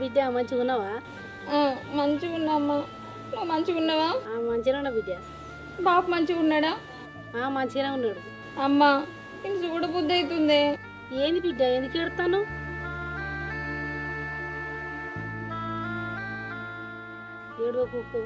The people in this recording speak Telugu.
బిడ్డ మంచిగా ఉన్నావా? మంచిగా ఉన్నామ్మా. నువ్వు మంచిగా ఉన్నావా? మంచిగా ఉన్నా బిడ్డ. బాపు మంచిగా ఉన్నాడా? మంచిగానే ఉన్నాడు. అమ్మా ఇంక చూడబుద్ధి అవుతుంది. ఏంది బిడ్డ ఎందుకు ఎడతాను? ఏడవ కుక్కు